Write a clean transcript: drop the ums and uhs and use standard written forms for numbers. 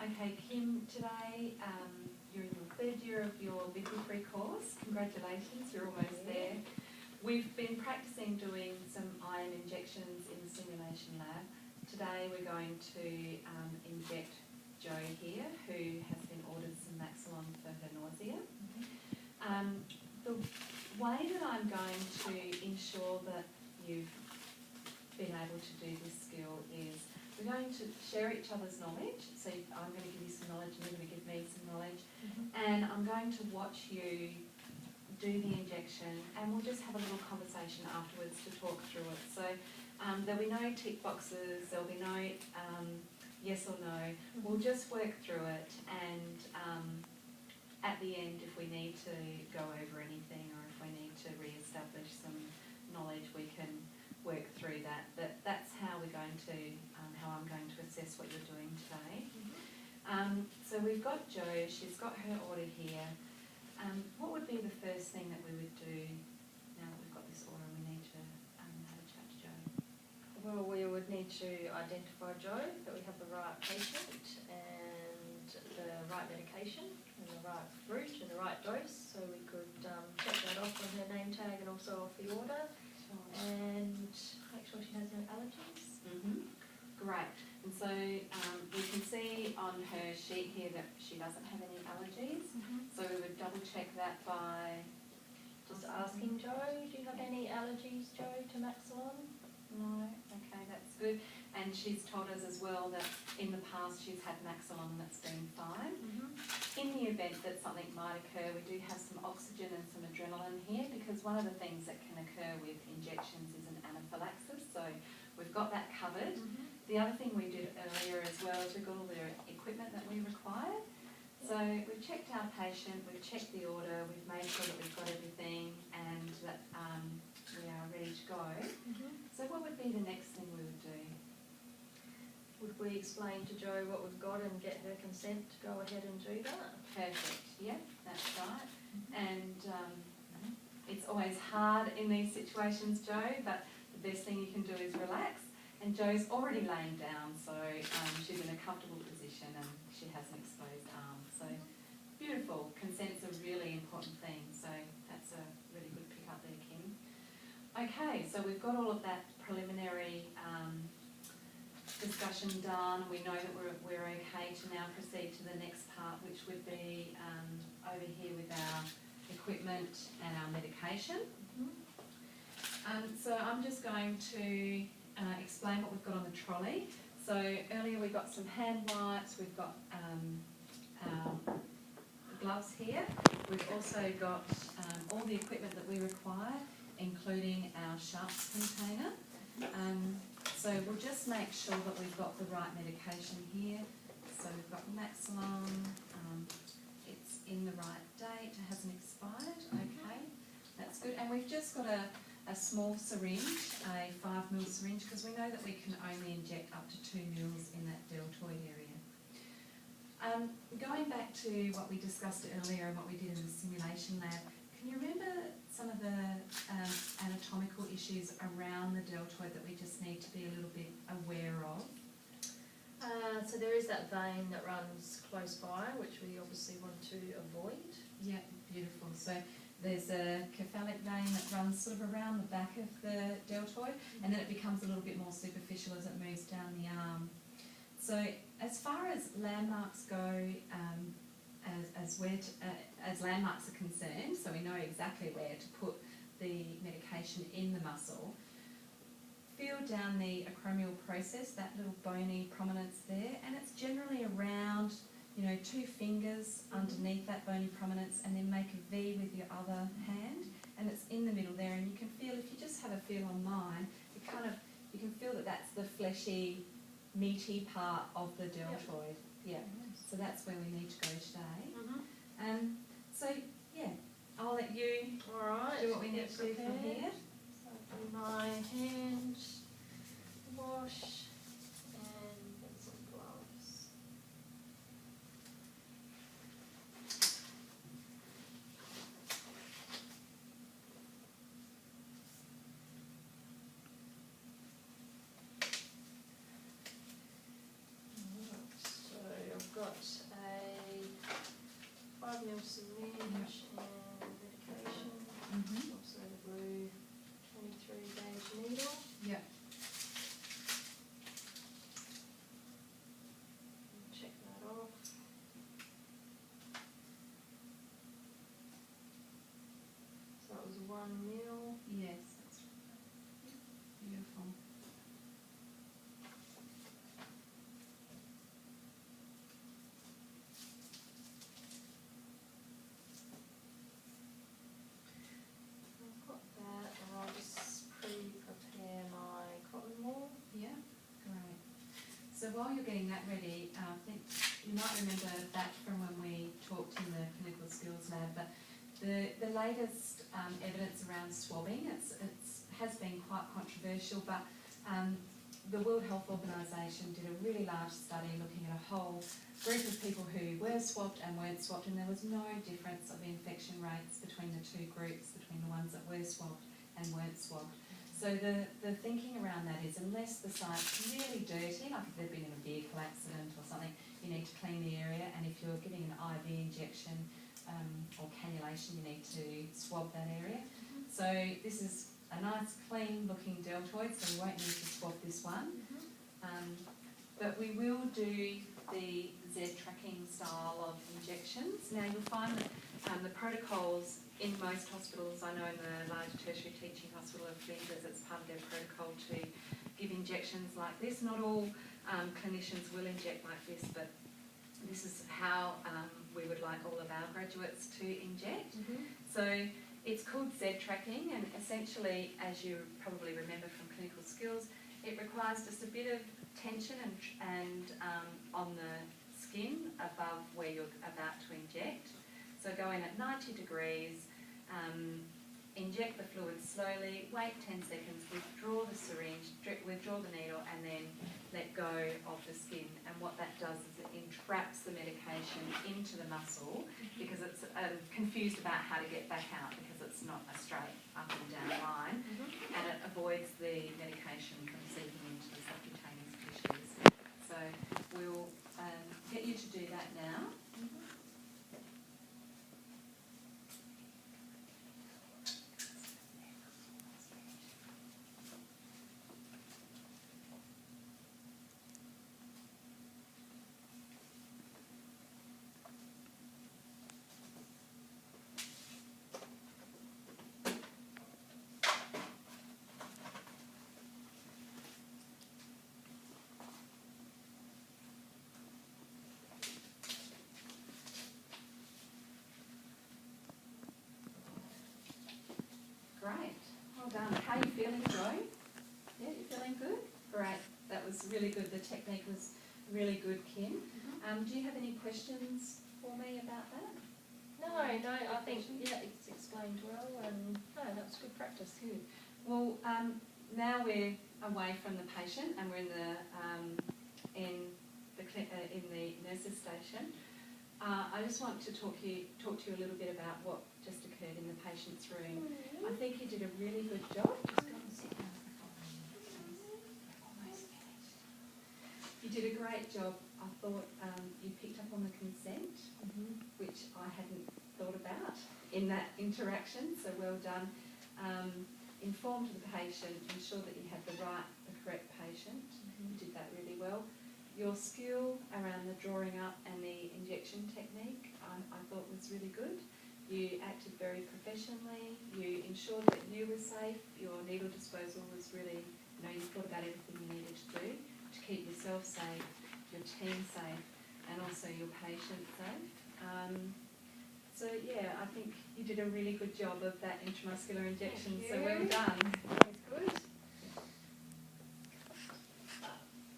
Okay, Kim, today you're in the third year of your midwifery course. Congratulations, you're almost there. We've been practicing doing some iron injections in the simulation lab. Today we're going to inject Jo here, who has been ordered some Maxilon for her nausea. The way that I'm going to ensure that you've been able to do this skill is we're going to share each other's knowledge. So I'm going to give you some knowledge and you're going to give me some knowledge. And I'm going to watch you do the injection and we'll just have a little conversation afterwards to talk through it. So there'll be no tick boxes, there'll be no yes or no. We'll just work through it and at the end, if we need to go over anything or if we need to re-establish some knowledge, we can work through that. But that's how we're going to, how I'm going to assess what you're doing today. So we've got Jo, she's got her order here. What would be the first thing that we would do now that we've got this order and we need to have a chat to Jo? Well, we would need to identify Jo, that we have the right patient and the right medication and the right fruit and the right dose, so we could check that off on her name tag and also off the order. And make sure she has no allergies. Great. And so we can see on her sheet here that she doesn't have any allergies. So we would double check that by just asking Jo, do you have any allergies, Jo, to Maxilon? No. Okay, that's good. And she's told us as well that in the past she's had Maxilon that's been fine. In the event that something might occur, we do have some oxygen and some adrenaline here because one of the things that can occur with injections is an anaphylaxis, so we've got that covered. The other thing we did earlier as well is we've got all the equipment that we require. So we've checked our patient, we've checked the order, we've made sure that we've got everything and that we are ready to go. So what would be the next thing we would do? Would we explain to Jo what we've got and get her consent to go ahead and do that? Perfect, yeah, that's right. And it's always hard in these situations, Jo, but the best thing you can do is relax. And Jo's already laying down, so she's in a comfortable position and she has an exposed arm. So beautiful. Consent's a really important thing, so that's a really good pick up there, Kim. Okay, so we've got all of that preliminary discussion done. We know that we're okay to now proceed to the next part, which would be over here with our equipment and our medication. So I'm just going to explain what we've got on the trolley. So earlier we got some hand wipes, we've got our gloves here. We've also got all the equipment that we require, including our sharps container. So we'll just make sure that we've got the right medication here. So we've got Maxilon, it's in the right date, it hasn't expired, okay, that's good. And we've just got a small syringe, a 5 ml syringe, because we know that we can only inject up to 2 ml in that deltoid area. Going back to what we discussed earlier and what we did in the simulation lab, can you remember some of the anatomical issues around the deltoid that we just need to be a little bit aware of? So there is that vein that runs close by, which we obviously want to avoid. Yeah, beautiful. So there's a cephalic vein that runs sort of around the back of the deltoid, and then it becomes a little bit more superficial as it moves down the arm. So as far as landmarks go, as landmarks are concerned, so we know exactly where to put the medication in the muscle, feel down the acromial process, that little bony prominence there, and it's generally around 2 fingers underneath that bony prominence, and then make a V with your other hand, and it's in the middle there. And you can feel, if you just have a feel on mine, you can feel that that's the fleshy, meaty part of the deltoid. Yeah. So that's where we need to go today. So yeah, I'll let you do what we need to do from here. So I'll do my hand wash and get some gloves. So I've got 1 mil. Yes, that's beautiful. I've got that, and I'll just pre-prepare my cotton wool. Yeah, great. So while you're getting that ready, I think you might remember back from when we talked in the clinical skills lab, but the latest evidence around swabbing, has been quite controversial, but the World Health Organisation did a really large study looking at a whole group of people who were swabbed and weren't swabbed, and there was no difference of infection rates between the two groups, between the ones that were swabbed and weren't swabbed. So the thinking around that is, unless the site's really dirty, like if they've been in a vehicle accident or something, you need to clean the area, and if you're getting an IV injection or cannulation, you need to swab that area. So this is a nice clean looking deltoid, so we won't need to swab this one. But we will do the Z tracking style of injections. Now you'll find that the protocols in most hospitals, I know in the large tertiary teaching hospital of Flinders, it's part of their protocol to give injections like this. Not all clinicians will inject like this, but this is how we would like all of our graduates to inject. So it's called Z tracking, and essentially, as you probably remember from clinical skills, it requires just a bit of tension and on the skin above where you're about to inject. So go in at 90 degrees, inject the fluid slowly, wait 10 seconds, withdraw the syringe, withdraw the needle, and then let go of the skin. And what that does is it entraps the medication into the muscle, because it's confused about how to get back out, because it's not a straight up and down line, and it avoids the medication from seeping into the subcutaneous tissues. So we'll get you to do that now. Great, well done. How are you feeling, Joe? Yeah, you feeling good? Great, that was really good. The technique was really good, Kim. Do you have any questions for me about that? No, I think, it's explained well, and no, that was good practice. Good. Well, now we're away from the patient and we're in the nurses' station. I just want to talk to you a little bit about what just occurred in the patient's room. I think you did a really good job. Just go and sit down. We're almost finished. You did a great job. I thought you picked up on the consent, which I hadn't thought about in that interaction, so well done. Informed the patient, ensure that you had the correct patient. You did that really well. Your skill around the drawing up and the injection technique, I thought was really good. You acted very professionally. You ensured that you were safe. Your needle disposal was really, you thought about everything you needed to do to keep yourself safe, your team safe, and also your patient safe. So yeah, I think you did a really good job of that intramuscular injection. So well done.